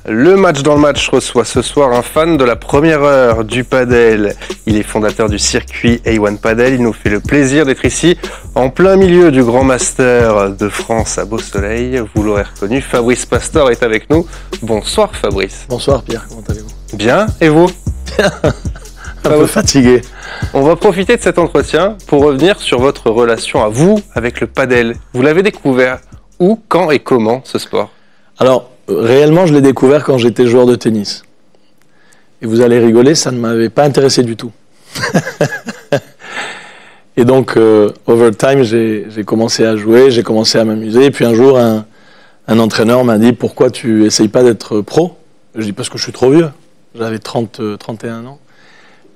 Le match dans le match reçoit ce soir un fan de la première heure du padel. Il est fondateur du circuit A1 Padel. Il nous fait le plaisir d'être ici en plein milieu du Grand Master de France à Beausoleil. Vous l'aurez reconnu, Fabrice Pastor est avec nous. Bonsoir Fabrice. Bonsoir Pierre, comment allez-vous? Bien, et vous? Bien, un peu fatigué. On va profiter de cet entretien pour revenir sur votre relation à vous avec le padel. Vous l'avez découvert où, quand et comment ce sport? Alors, réellement, je l'ai découvert quand j'étais joueur de tennis. Et vous allez rigoler, ça ne m'avait pas intéressé du tout. Et donc, over time, j'ai commencé à jouer, j'ai commencé à m'amuser. Et puis un jour, un entraîneur m'a dit « Pourquoi tu essayes pas d'être pro ?» Je dis « Parce que je suis trop vieux. » J'avais 31 ans.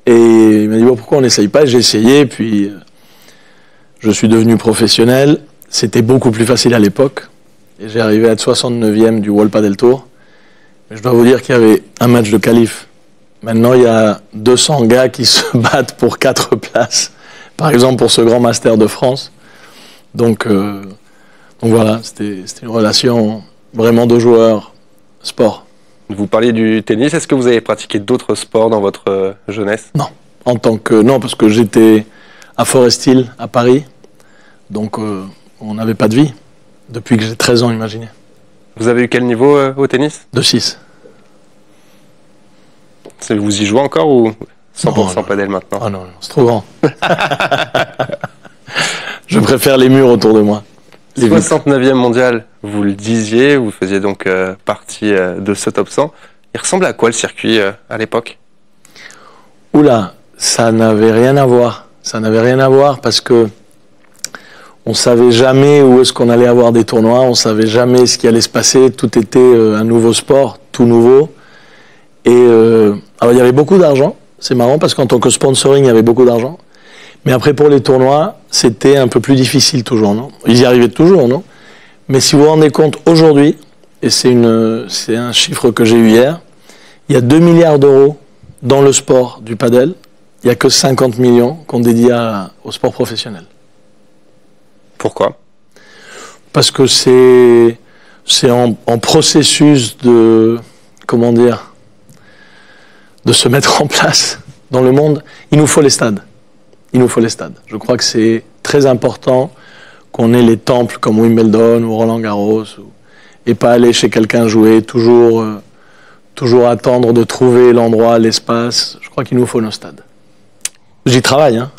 Et il m'a dit bon, « Pourquoi on n'essaye pas ?» J'ai essayé, puis je suis devenu professionnel. C'était beaucoup plus facile à l'époque. Et j'ai arrivé à être 69e du World Padel Tour. Mais je dois vous dire qu'il y avait un match de qualif. Maintenant, il y a 200 gars qui se battent pour 4 places. Par exemple, pour ce Grand Master de France. Donc voilà, c'était une relation vraiment de joueur sport. Vous parliez du tennis. Est-ce que vous avez pratiqué d'autres sports dans votre jeunesse? Non. Non, parce que j'étais à Forest Hill, à Paris. Donc, on n'avait pas de vie. Depuis que j'ai 13 ans, imaginez. Vous avez eu quel niveau au tennis? De 6. Vous y jouez encore ou 100% padel maintenant? Ah non, c'est trop grand. Je préfère les murs autour de moi. 69e mondial, vous le disiez, vous faisiez donc partie de ce top 100. Il ressemble à quoi le circuit à l'époque? Oula, ça n'avait rien à voir. Ça n'avait rien à voir parce que on savait jamais où est-ce qu'on allait avoir des tournois, on savait jamais ce qui allait se passer, tout était un nouveau sport, tout nouveau. Et alors il y avait beaucoup d'argent, c'est marrant parce qu'en tant que sponsoring, il y avait beaucoup d'argent. Mais après pour les tournois, c'était un peu plus difficile toujours, non? Ils y arrivaient toujours, non? Mais si vous vous rendez compte aujourd'hui, et c'est un chiffre que j'ai eu hier, il y a 2 milliards d'euros dans le sport du padel, il n'y a que 50 millions qu'on dédie au sport professionnel. Pourquoi? Parce que c'est en processus de, comment dire, de se mettre en place dans le monde. Il nous faut les stades. Il nous faut les stades. Je crois que c'est très important qu'on ait les temples comme Wimbledon ou Roland Garros et pas aller chez quelqu'un jouer, toujours attendre de trouver l'endroit, l'espace. Je crois qu'il nous faut nos stades. J'y travaille, hein.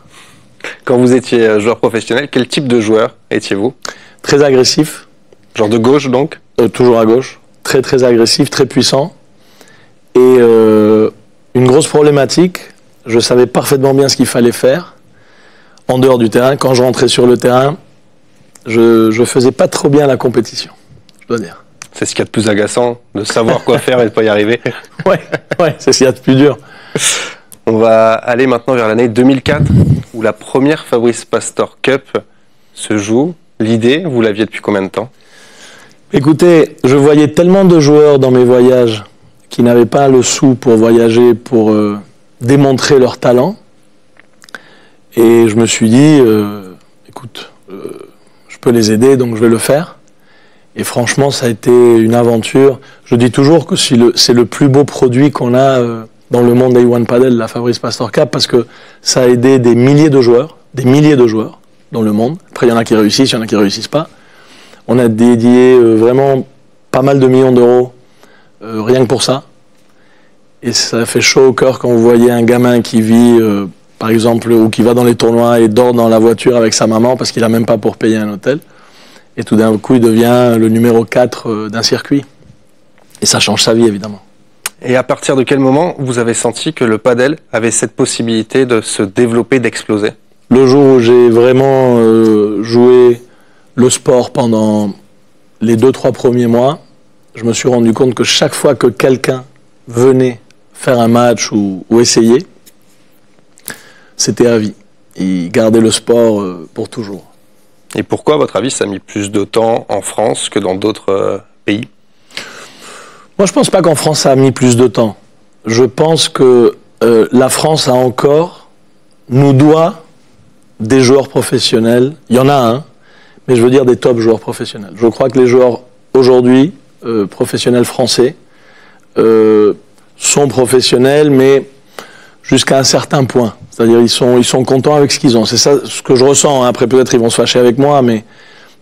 Quand vous étiez joueur professionnel, quel type de joueur étiez-vous? Très agressif. Genre de gauche donc? Toujours à gauche. Très très agressif, très puissant. Et une grosse problématique, je savais parfaitement bien ce qu'il fallait faire en dehors du terrain. Quand je rentrais sur le terrain, je faisais pas trop bien la compétition, je dois dire. C'est ce qu'il y a de plus agaçant, de savoir quoi faire et de pas y arriver. Ouais, c'est ce qu'il y a de plus dur. On va aller maintenant vers l'année 2004, où la première Fabrice Pastor Cup se joue. L'idée, vous l'aviez depuis combien de temps? Écoutez, je voyais tellement de joueurs dans mes voyages qui n'avaient pas le sou pour voyager, pour démontrer leur talent. Et je me suis dit, écoute, je peux les aider, donc je vais le faire. Et franchement, ça a été une aventure. Je dis toujours que c'est le plus beau produit qu'on a dans le monde A1 Padel, la Fabrice Pastor Cup, parce que ça a aidé des milliers de joueurs dans le monde. Après, il y en a qui réussissent, il y en a qui ne réussissent pas. On a dédié vraiment pas mal de millions d'euros rien que pour ça. Et ça fait chaud au cœur quand vous voyez un gamin qui vit, par exemple, ou qui va dans les tournois et dort dans la voiture avec sa maman parce qu'il n'a même pas pour payer un hôtel. Et tout d'un coup, il devient le numéro 4 d'un circuit. Et ça change sa vie, évidemment. Et à partir de quel moment vous avez senti que le padel avait cette possibilité de se développer, d'exploser? Le jour où j'ai vraiment joué le sport pendant les 2-3 premiers mois, je me suis rendu compte que chaque fois que quelqu'un venait faire un match ou essayer, c'était à vie. Il gardait le sport pour toujours. Et pourquoi, à votre avis, ça a mis plus de temps en France que dans d'autres pays? Moi, je ne pense pas qu'en France, ça a mis plus de temps. Je pense que la France nous doit des joueurs professionnels. Il y en a un, mais je veux dire des top joueurs professionnels. Je crois que les joueurs, aujourd'hui, professionnels français, sont professionnels, mais jusqu'à un certain point. C'est-à-dire ils sont contents avec ce qu'ils ont. C'est ça ce que je ressens. Après peut-être ils vont se fâcher avec moi, mais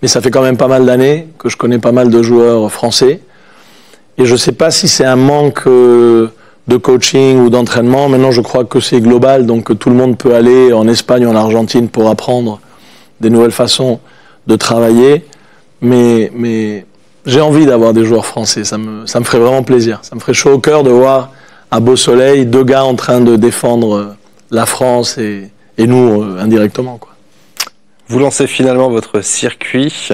ça fait quand même pas mal d'années que je connais pas mal de joueurs français. Et je ne sais pas si c'est un manque de coaching ou d'entraînement. Maintenant, je crois que c'est global, donc que tout le monde peut aller en Espagne ou en Argentine pour apprendre des nouvelles façons de travailler. Mais j'ai envie d'avoir des joueurs français. Ça me ferait vraiment plaisir. Ça me ferait chaud au cœur de voir à Beau Soleil 2 gars en train de défendre la France et nous indirectement, quoi. Vous lancez finalement votre circuit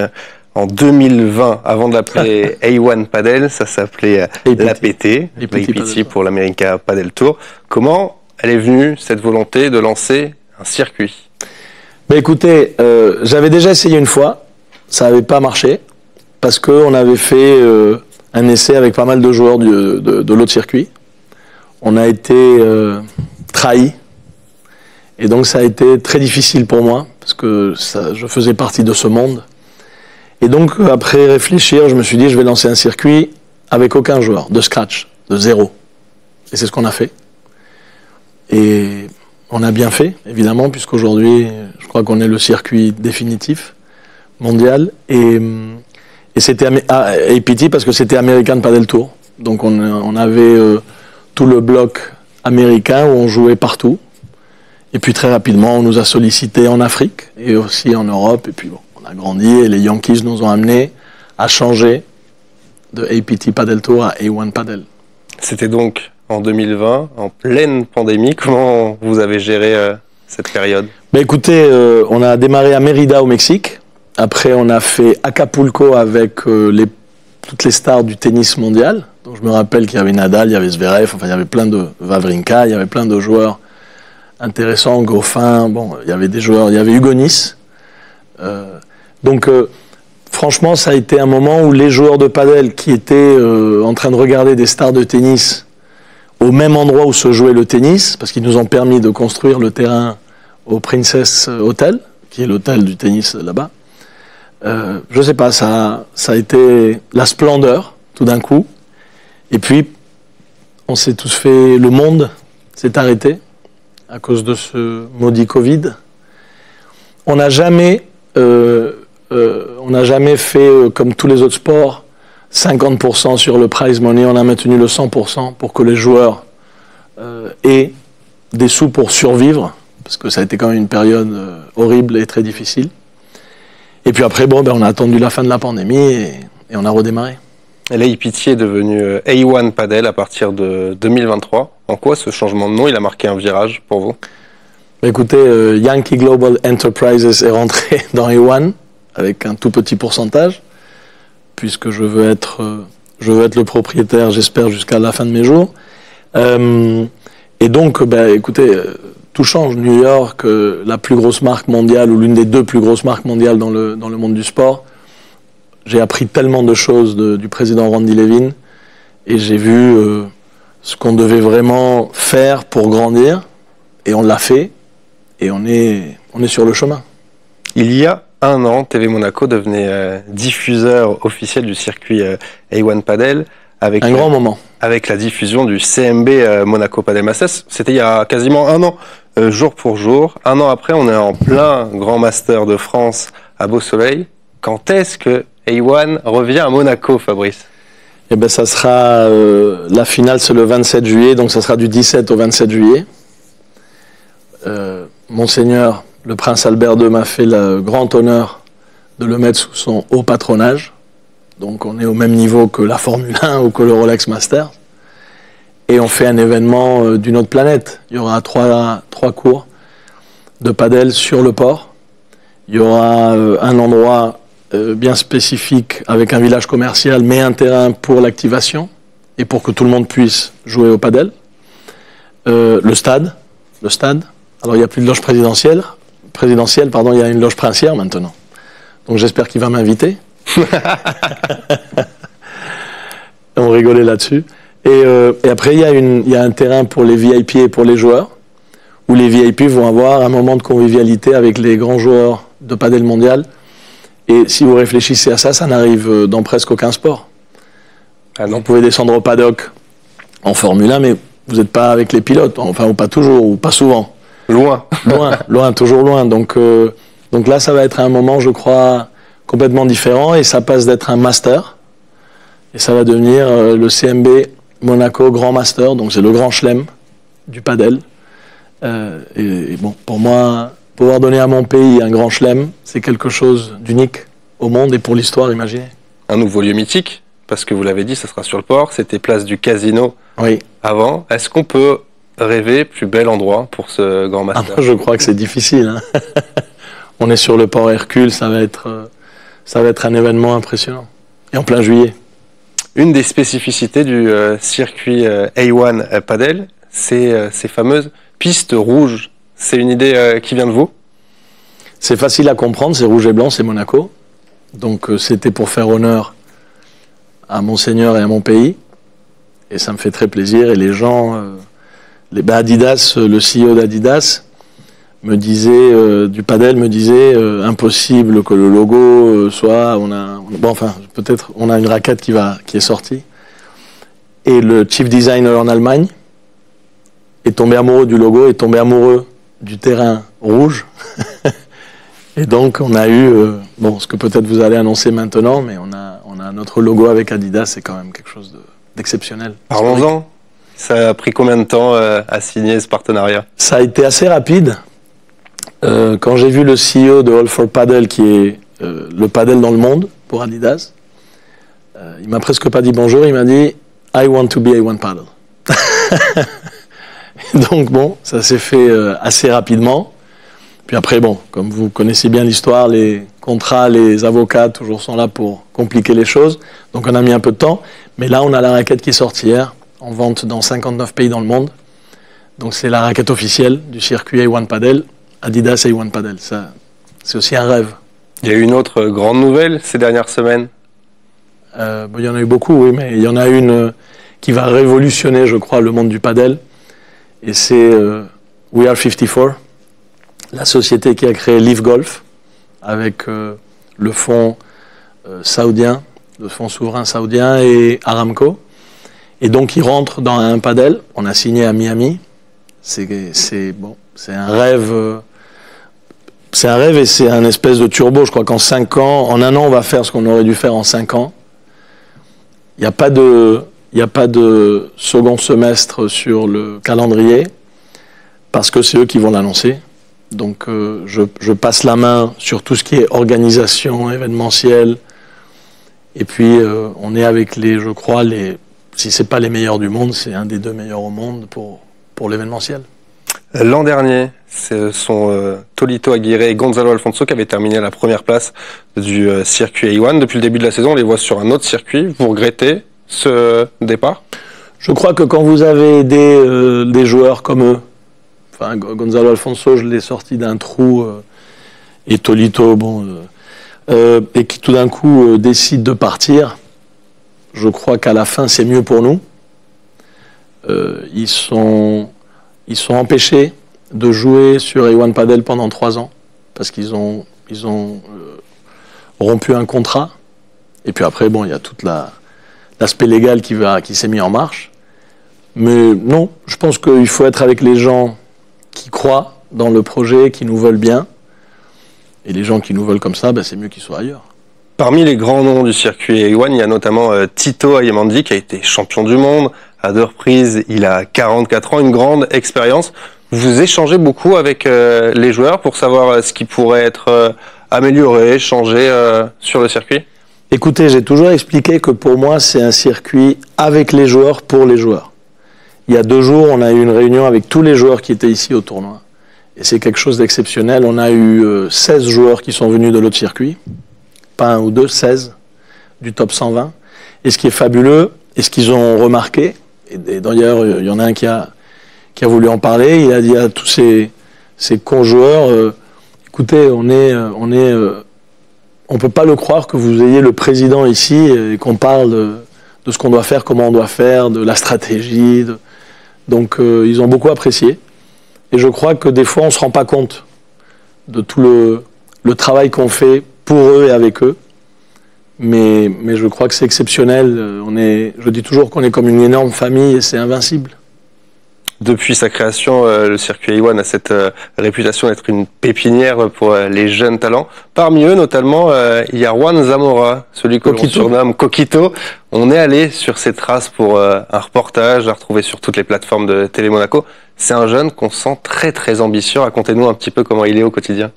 en 2020, avant de l'appeler A1 Padel, ça s'appelait l'APT, l'APT pour l'America Padel Tour. Comment elle est venue, cette volonté de lancer un circuit? Écoutez, j'avais déjà essayé une fois, ça n'avait pas marché, parce qu'on avait fait un essai avec pas mal de joueurs de l'autre circuit. On a été trahis, et donc ça a été très difficile pour moi, parce que je faisais partie de ce monde. Et donc, après réfléchir, je me suis dit, je vais lancer un circuit avec aucun joueur, de scratch, de zéro. Et c'est ce qu'on a fait. Et on a bien fait, évidemment, puisqu'aujourd'hui, je crois qu'on est le circuit définitif mondial. Et c'était APT parce que c'était American Padel Tour. Donc on avait tout le bloc américain où on jouait partout. Et puis très rapidement, on nous a sollicité en Afrique et aussi en Europe. Et puis bon, on a grandi et les Yankees nous ont amenés à changer de APT Padel Tour à A1 Padel. C'était donc en 2020, en pleine pandémie. Comment vous avez géré cette période? Écoutez, on a démarré à Mérida au Mexique. Après, on a fait Acapulco avec toutes les stars du tennis mondial. Donc, je me rappelle qu'il y avait Nadal, il y avait Zverev, enfin il y avait plein de Wawrinka, il y avait plein de joueurs intéressant, Goffin, bon, il y avait des joueurs, il y avait Hugo Nice. Donc, franchement, ça a été un moment où les joueurs de padel qui étaient en train de regarder des stars de tennis au même endroit où se jouait le tennis, parce qu'ils nous ont permis de construire le terrain au Princess Hotel, qui est l'hôtel du tennis là-bas. Je sais pas, ça a été la splendeur, tout d'un coup. Et puis, on s'est tous fait, le monde s'est arrêté à cause de ce maudit Covid. On n'a jamais fait, comme tous les autres sports, 50% sur le prize money. On a maintenu le 100% pour que les joueurs aient des sous pour survivre, parce que ça a été quand même une période horrible et très difficile. Et puis après, on a attendu la fin de la pandémie et on a redémarré. L'APT est devenu A1 Padel à partir de 2023. En quoi ce changement de nom, il a marqué un virage pour vous? Écoutez, Yankee Global Enterprises est rentré dans A1 avec un tout petit pourcentage, puisque je veux être le propriétaire, j'espère, jusqu'à la fin de mes jours. Et donc, écoutez, tout change. New York, la plus grosse marque mondiale, ou l'une des 2 plus grosses marques mondiales dans le monde du sport. J'ai appris tellement de choses du président Randy Levin, et j'ai vu ce qu'on devait vraiment faire pour grandir, et on l'a fait, et on est sur le chemin. Il y a un an, TV Monaco devenait diffuseur officiel du circuit A1 Padel, avec un grand moment. Avec la diffusion du CMB Monaco Padel Masters. C'était il y a quasiment un an, jour pour jour. Un an après, on est en plein Grand Master de France à Beau Soleil. Quand est-ce que A1 revient à Monaco, Fabrice? Ça sera la finale, c'est le 27 juillet, donc ça sera du 17 au 27 juillet. Monseigneur, le prince Albert II m'a fait le grand honneur de le mettre sous son haut patronage. Donc on est au même niveau que la Formule 1 ou que le Rolex Masters. Et on fait un événement d'une autre planète. Il y aura trois cours de padel sur le port. Il y aura un endroit bien spécifique avec un village commercial, mais un terrain pour l'activation et pour que tout le monde puisse jouer au padel. Le stade. Alors il n'y a plus de loge présidentielle, il y a une loge princière maintenant. Donc j'espère qu'il va m'inviter. On rigolait là-dessus. Et après il y a un terrain pour les VIP et pour les joueurs, où les VIP vont avoir un moment de convivialité avec les grands joueurs de padel mondial. Et si vous réfléchissez à ça, ça n'arrive dans presque aucun sport. Vous pouvez descendre au paddock en Formule 1, mais vous n'êtes pas avec les pilotes, enfin, ou pas toujours, ou pas souvent. Loin. Loin, toujours loin. Donc là, ça va être un moment, je crois, complètement différent, et ça passe d'être un master, et ça va devenir le CMB Monaco Grand Master, donc c'est le grand chelem du padel. Et bon, pour moi, pouvoir donner à mon pays un grand chelem, c'est quelque chose d'unique au monde et pour l'histoire, imaginez. Un nouveau lieu mythique, parce que vous l'avez dit, ça sera sur le port, c'était place du Casino avant. Est-ce qu'on peut rêver plus bel endroit pour ce Grand Master? Je crois que c'est difficile. Hein. On est sur le port Hercule, ça va être un événement impressionnant. Et en plein juillet. Une des spécificités du circuit A1 Padel, c'est ces fameuses pistes rouges. C'est une idée qui vient de vous? C'est facile à comprendre, c'est rouge et blanc, c'est Monaco. Donc c'était pour faire honneur à Monseigneur et à mon pays. Et ça me fait très plaisir. Et les gens, Adidas, le CEO d'Adidas, me disait, du padel, me disait impossible que le logo soit... peut-être on a une raquette qui est sortie. Et le chief designer en Allemagne est tombé amoureux du logo, est tombé amoureux du terrain rouge. Et donc on a eu, ce que peut-être vous allez annoncer maintenant, mais on a notre logo avec Adidas, c'est quand même quelque chose d'exceptionnel. Parlons-en. Ça a pris combien de temps à signer ce partenariat? Ça a été assez rapide. Quand j'ai vu le CEO de All for Padel, qui est le padel dans le monde pour Adidas, il m'a presque pas dit bonjour, il m'a dit « I want to be A1 Padel ». Donc ça s'est fait assez rapidement. Puis après, comme vous connaissez bien l'histoire, les contrats, les avocats toujours sont là pour compliquer les choses. Donc on a mis un peu de temps. Mais là, on a la raquette qui est sortie hier, en vente dans 59 pays dans le monde. Donc c'est la raquette officielle du circuit A1 Padel, Adidas A1 Padel. Ça, c'est aussi un rêve. Il y a eu une autre grande nouvelle ces dernières semaines? Il y en a eu beaucoup, oui, mais il y en a une qui va révolutionner, je crois, le monde du padel. Et c'est We Are 54, la société qui a créé Live Golf, avec le fonds saoudien, le fonds souverain saoudien et Aramco. Et donc, ils rentrent dans un padel. On a signé à Miami. C'est un rêve. C'est un rêve et c'est un espèce de turbo. Je crois qu'en 5 ans, en 1 an, on va faire ce qu'on aurait dû faire en 5 ans. Il n'y a pas de second semestre sur le calendrier parce que c'est eux qui vont l'annoncer. Donc je passe la main sur tout ce qui est organisation, événementiel. Et puis on est avec je crois, si c'est pas les meilleurs du monde, c'est un des 2 meilleurs au monde pour l'événementiel. L'an dernier, ce sont Tolito Aguirre et Gonzalo Alfonso qui avaient terminé à la première place du circuit A1. Depuis le début de la saison, on les voit sur un autre circuit. Vous regrettez ce départ? Je crois que quand vous avez des joueurs comme eux, Gonzalo Alfonso, je l'ai sorti d'un trou, et Tolito, et qui tout d'un coup décide de partir, je crois qu'à la fin, c'est mieux pour nous. Ils sont empêchés de jouer sur A1 Padel pendant 3 ans, parce qu'ils ont rompu un contrat. Et puis après, il y a tout l'aspect légal qui s'est mis en marche. Mais non, je pense qu'il faut être avec les gens qui croient dans le projet, qui nous veulent bien. Et les gens qui nous veulent comme ça, c'est mieux qu'ils soient ailleurs. Parmi les grands noms du circuit A1, il y a notamment Tito Ayemandi qui a été champion du monde à 2 reprises. Il a 44 ans, une grande expérience. Vous échangez beaucoup avec les joueurs pour savoir ce qui pourrait être amélioré, changé sur le circuit? Écoutez, j'ai toujours expliqué que pour moi, c'est un circuit avec les joueurs, pour les joueurs. Il y a 2 jours, on a eu une réunion avec tous les joueurs qui étaient ici au tournoi. Et c'est quelque chose d'exceptionnel. On a eu 16 joueurs qui sont venus de l'autre circuit. Pas 1 ou 2, 16 du top 120. Et ce qui est fabuleux, et ce qu'ils ont remarqué, et d'ailleurs, il y en a un qui a voulu en parler, il a dit à tous ces co-joueurs, écoutez, on peut pas le croire que vous ayez le président ici et qu'on parle de ce qu'on doit faire, comment on doit faire, de la stratégie. Donc, ils ont beaucoup apprécié. Et je crois que des fois, on se rend pas compte de tout le travail qu'on fait pour eux et avec eux. Mais je crois que c'est exceptionnel. Je dis toujours qu'on est comme une énorme famille et c'est invincible. Depuis sa création, le circuit A1 a cette réputation d'être une pépinière pour les jeunes talents. Parmi eux, notamment, il y a Juan Zamora, celui que l'on surnomme Coquito. On est allé sur ses traces pour un reportage à retrouver sur toutes les plateformes de Télé Monaco. C'est un jeune qu'on sent très très ambitieux. Racontez-nous un petit peu comment il est au quotidien.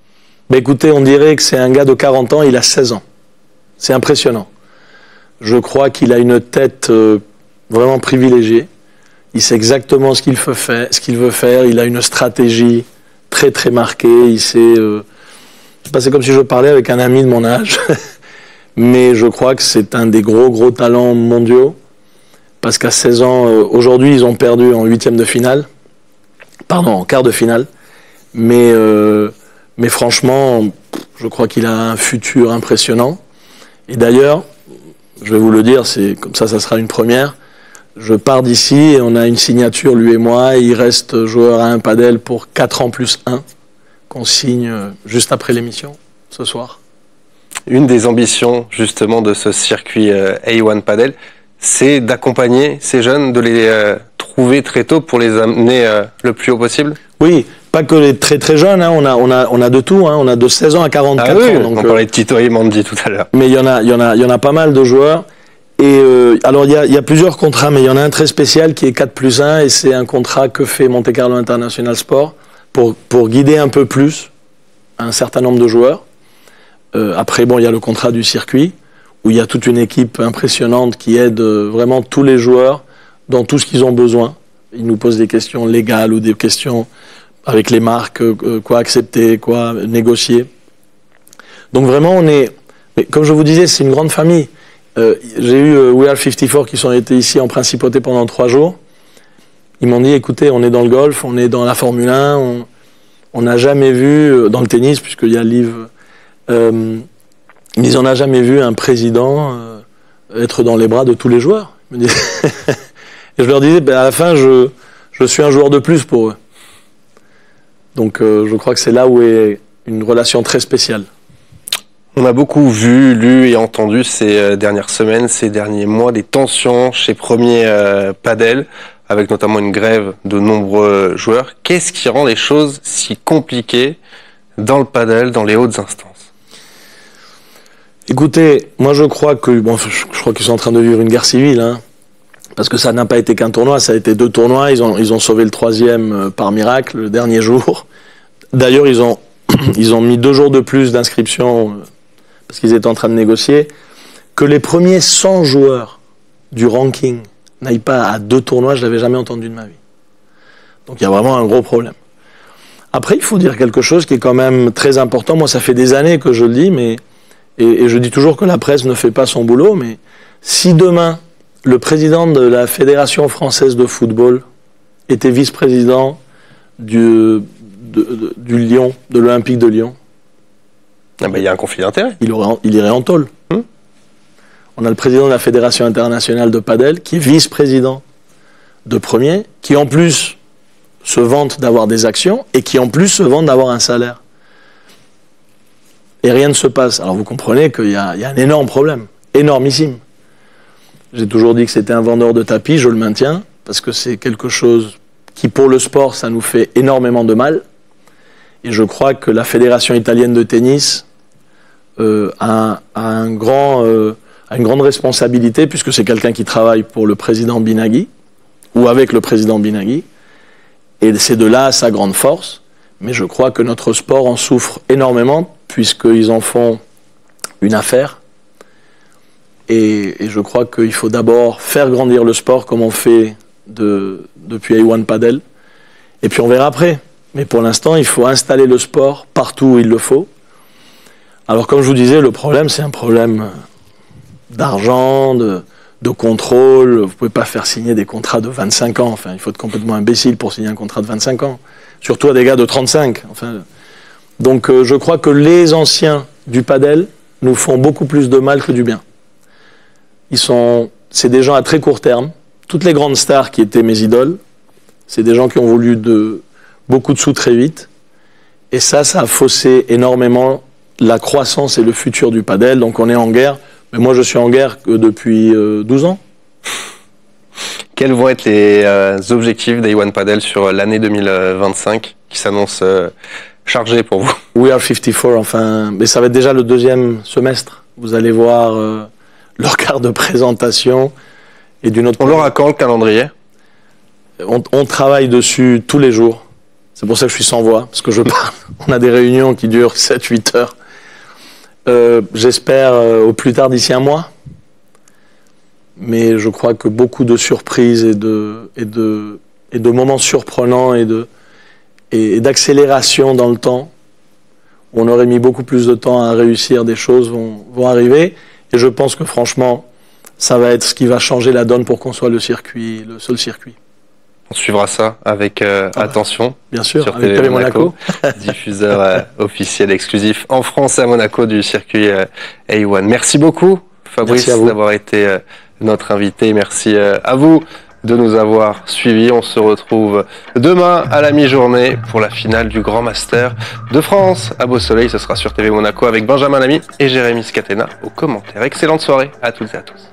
Écoutez, on dirait que c'est un gars de 40 ans, il a 16 ans. C'est impressionnant. Je crois qu'il a une tête vraiment privilégiée. Il sait exactement ce qu'il veut faire. Il a une stratégie très très marquée. C'est comme si je parlais avec un ami de mon âge. Mais je crois que c'est un des gros talents mondiaux. Parce qu'à 16 ans, aujourd'hui, ils ont perdu en en quart de finale. Mais franchement, je crois qu'il a un futur impressionnant. Et d'ailleurs, je vais vous le dire, c'est comme ça sera une première. Je pars d'ici et on a une signature, lui et moi, et il reste joueur à un padel pour 4 ans plus 1, qu'on signe juste après l'émission, ce soir. Une des ambitions, justement, de ce circuit A1 Padel, c'est d'accompagner ces jeunes, de les trouver très tôt pour les amener le plus haut possible. Oui, pas que les très très jeunes, hein. on a de tout, hein. On a de 16 ans à 44 ans. Donc, on parlait de Tito et Mandy tout à l'heure. Mais il y en a pas mal de joueurs. Et alors il y a plusieurs contrats, mais il y en a un très spécial qui est 4 plus 1, et c'est un contrat que fait Monte Carlo International Sport pour guider un peu plus un certain nombre de joueurs. Après, il y a le contrat du circuit, où il y a toute une équipe impressionnante qui aide vraiment tous les joueurs dans tout ce qu'ils ont besoin. Ils nous posent des questions légales ou des questions avec les marques, quoi accepter, quoi négocier. Donc vraiment, comme je vous disais, c'est une grande famille. J'ai eu We Are 54 qui sont été ici en principauté pendant 3 jours. Ils m'ont dit, écoutez, on est dans le golf, on est dans la Formule 1, on n'a jamais vu, dans le tennis, puisqu'il y a le livre, ils disent, on n'a jamais vu un président être dans les bras de tous les joueurs. Et je leur disais, à la fin, je suis un joueur de plus pour eux. Donc je crois que c'est là où est une relation très spéciale. On a beaucoup vu, lu et entendu ces dernières semaines, ces derniers mois, des tensions chez Premier Padel, avec notamment une grève de nombreux joueurs. Qu'est-ce qui rend les choses si compliquées dans le padel, dans les hautes instances? Écoutez, moi je crois je crois qu'ils sont en train de vivre une guerre civile, hein, parce que ça n'a pas été qu'un tournoi, ça a été 2 tournois. Ils ont sauvé le 3e par miracle le dernier jour. D'ailleurs, ils ont mis 2 jours de plus d'inscription parce qu'ils étaient en train de négocier. Que les premiers 100 joueurs du ranking n'aillent pas à 2 tournois, je l'avais jamais entendu de ma vie. Donc il y a vraiment un gros problème. Après, il faut dire quelque chose qui est quand même très important. Moi, ça fait des années que je le dis, et je dis toujours que la presse ne fait pas son boulot, mais si demain, le président de la Fédération française de football était vice-président du Lyon, de l'Olympique de Lyon, il y a un conflit d'intérêts. Il irait en tôle. On a le président de la Fédération internationale de padel, qui est vice-président de Premier, qui en plus se vante d'avoir des actions, et qui en plus se vante d'avoir un salaire. Et rien ne se passe. Alors vous comprenez qu'il y a un énorme problème, énormissime. J'ai toujours dit que c'était un vendeur de tapis, je le maintiens, parce que c'est quelque chose qui, pour le sport, ça nous fait énormément de mal. Et je crois que la Fédération italienne de tennis a une grande responsabilité, puisque c'est quelqu'un qui travaille pour le président Binaghi, ou avec le président Binaghi, et c'est de là sa grande force. Mais je crois que notre sport en souffre énormément, puisqu'ils en font une affaire. Et je crois qu'il faut d'abord faire grandir le sport, comme on fait depuis A1 Padel, et puis on verra après. Mais pour l'instant, il faut installer le sport partout où il le faut. Alors comme je vous disais, le problème, c'est un problème d'argent, de contrôle. Vous ne pouvez pas faire signer des contrats de 25 ans. Enfin, il faut être complètement imbécile pour signer un contrat de 25 ans. Surtout à des gars de 35. Enfin, donc je crois que les anciens du padel nous font beaucoup plus de mal que du bien. C'est des gens à très court terme. Toutes les grandes stars qui étaient mes idoles, c'est des gens qui ont voulu beaucoup de sous très vite. Et ça a faussé énormément la croissance et le futur du padel. Donc on est en guerre Mais moi, je suis en guerre que depuis 12 ans. Quels vont être les objectifs d'A1 Padel sur l'année 2025 qui s'annonce chargée pour vous? We are 54, enfin, mais ça va être déjà le deuxième semestre. Vous allez voir leur carte de présentation et d'une autre. On l'aura quand le calendrier? On travaille dessus tous les jours. C'est pour ça que je suis sans voix, parce que je parle. On a des réunions qui durent 7-8 heures. J'espère au plus tard d'ici un mois. Mais je crois que beaucoup de surprises et de moments surprenants et d'accélération dans le temps, où on aurait mis beaucoup plus de temps à réussir des choses, vont arriver. Et je pense que franchement, ça va être ce qui va changer la donne pour qu'on soit le seul circuit. On suivra ça avec attention. Bien sûr, sur avec TV Monaco. Diffuseur officiel exclusif en France et à Monaco du circuit A1. Merci beaucoup, Fabrice, d'avoir été notre invité. Merci à vous de nous avoir suivis. On se retrouve demain à la mi-journée pour la finale du Grand Master de France à Beau-Soleil. Ce sera sur TV Monaco avec Benjamin Lamy et Jérémy Scatena aux commentaires. Excellente soirée à toutes et à tous.